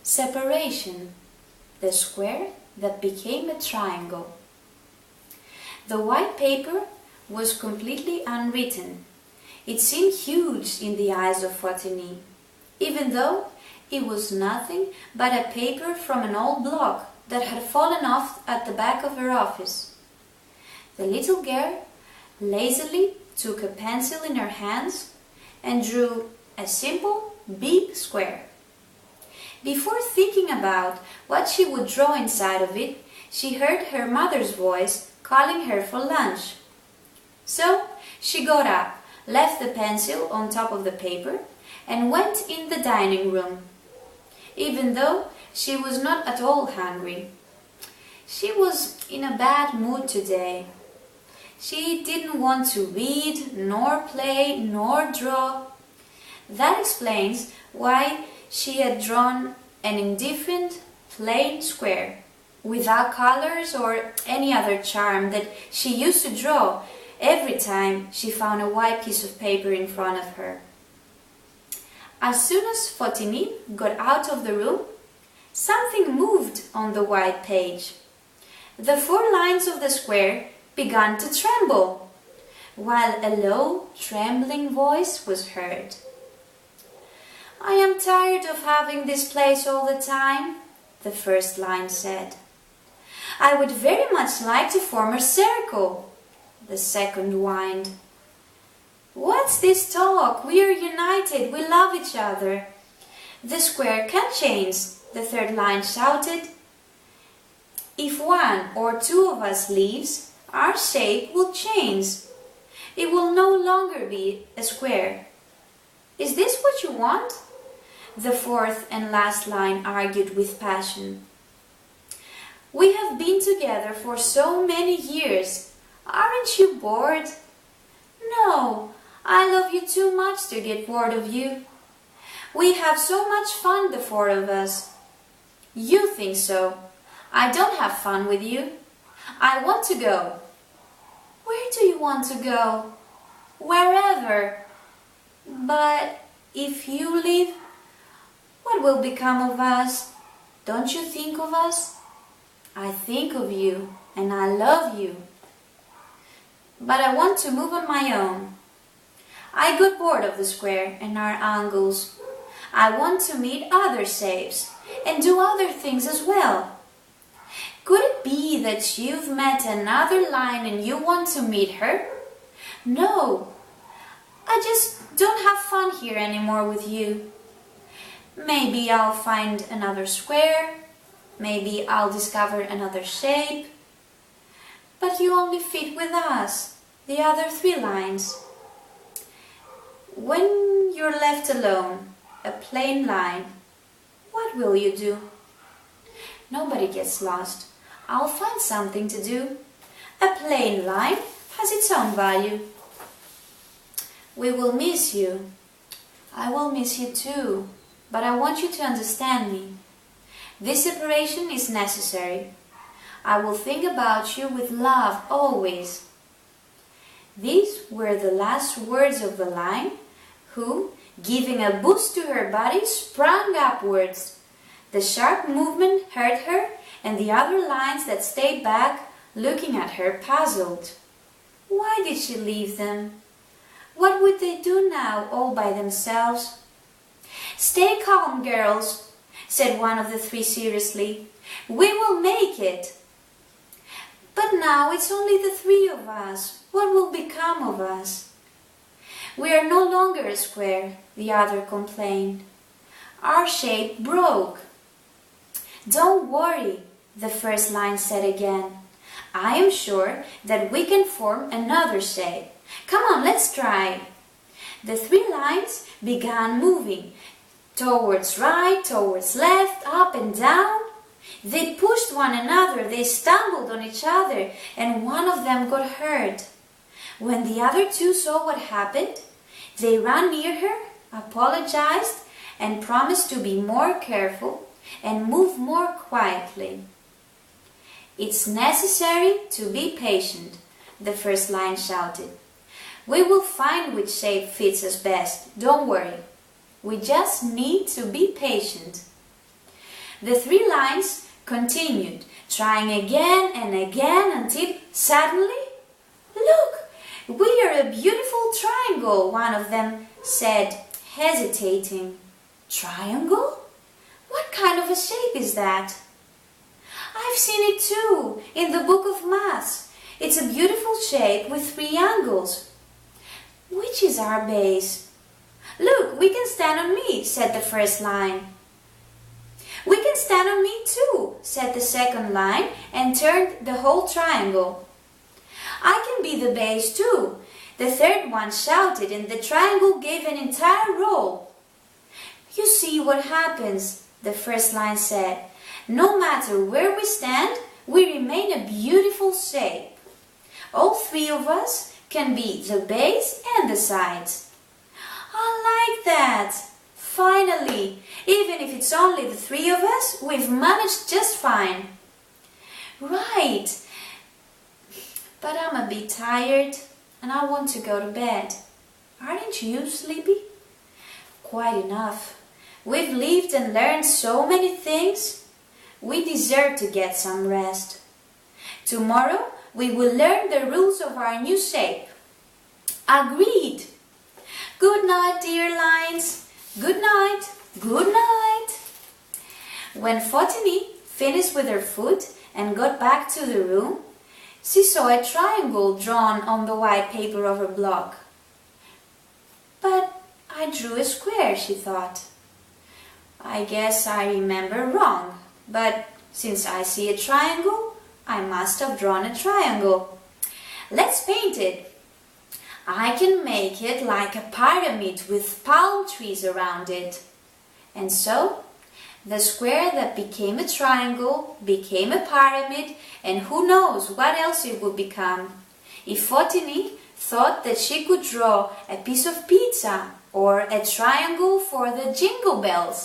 Separation, the square that became a triangle. The white paper was completely unwritten. It seemed huge in the eyes of Fotini, even though it was nothing but a paper from an old block that had fallen off at the back of her office. The little girl lazily took a pencil in her hands and drew a simple, big square. Before thinking about what she would draw inside of it, she heard her mother's voice calling her for lunch. So she got up, left the pencil on top of the paper, and went in the dining room, even though she was not at all hungry. She was in a bad mood today. She didn't want to read, nor play, nor draw. That explains why she had drawn an indifferent, plain square, without colors or any other charm that she used to draw every time she found a white piece of paper in front of her. As soon as Fotini got out of the room, something moved on the white page. The 4 lines of the square began to tremble, while a low, trembling voice was heard. "I am tired of having this place all the time," the first line said. "I would very much like to form a circle," the second whined. "What's this talk? We are united, we love each other." "The square can change," the third line shouted. "If 1 or 2 of us leaves, our shape will change. It will no longer be a square. Is this what you want?" The fourth and last line argued with passion. "We have been together for so many years. Aren't you bored?" "No, I love you too much to get bored of you. We have so much fun, the 4 of us." "You think so. I don't have fun with you. I want to go." "Where do you want to go?" "Wherever." "But if you leave, what will become of us? Don't you think of us?" "I think of you, and I love you. But I want to move on my own. I got bored of the square and our angles. I want to meet other shapes and do other things as well. Could it be that you've met another line and you want to meet her?" "No, I just don't have fun here anymore with you. Maybe I'll find another square. Maybe I'll discover another shape. But you only fit with us, the other 3 lines. When you're left alone, a plain line, what will you do?" "Nobody gets lost. I'll find something to do. A plain line has its own value." "We will miss you." "I will miss you too, but I want you to understand me. This separation is necessary. I will think about you with love always." These were the last words of the line, who, giving a boost to her body, sprang upwards. The sharp movement hurt her, and the other lines that stayed back, looking at her, puzzled. Why did she leave them? What would they do now, all by themselves? "Stay calm, girls," said one of the 3 seriously. "We will make it." "But now it's only the 3 of us. What will become of us?" "We are no longer a square," the other complained. "Our shape broke." "Don't worry," the first line said again. "I am sure that we can form another shape. Come on, let's try." The 3 lines began moving, towards right, towards left, up and down. They pushed one another, they stumbled on each other, and one of them got hurt. When the other 2 saw what happened, they ran near her, apologized, and promised to be more careful and move more quietly. "It's necessary to be patient," the first line shouted. "We will find which shape fits us best, don't worry. We just need to be patient." The 3 lines continued, trying again and again until suddenly, "Look, we are a beautiful triangle," one of them said, hesitating. "Triangle? What kind of a shape is that?" "I've seen it too, in the book of maths. It's a beautiful shape with 3 angles." "Which is our base?" "Look, we can stand on me," said the first line. "We can stand on me too," said the second line and turned the whole triangle. "I can be the base too," the third one shouted, and the triangle gave an entire roll. "You see what happens," the first line said. "No matter where we stand, we remain a beautiful shape. All 3 of us can be the base and the sides." "I like that. Finally, even if it's only the 3 of us, we've managed just fine." "Right. But I'm a bit tired and I want to go to bed. Aren't you sleepy?" "Quite enough. We've lived and learned so many things. We deserve to get some rest. Tomorrow we will learn the rules of our new shape." "Agreed." "Good night, dear lines. Good night. Good night." When Fotini finished with her food and got back to the room, she saw a triangle drawn on the white paper of her block. "But I drew a square," she thought. "I guess I remember wrong, but since I see a triangle, I must have drawn a triangle. Let's paint it. I can make it like a pyramid with palm trees around it." And so, the square that became a triangle became a pyramid, and who knows what else it would become. If Fotini thought that she could draw a piece of pizza or a triangle for the jingle bells.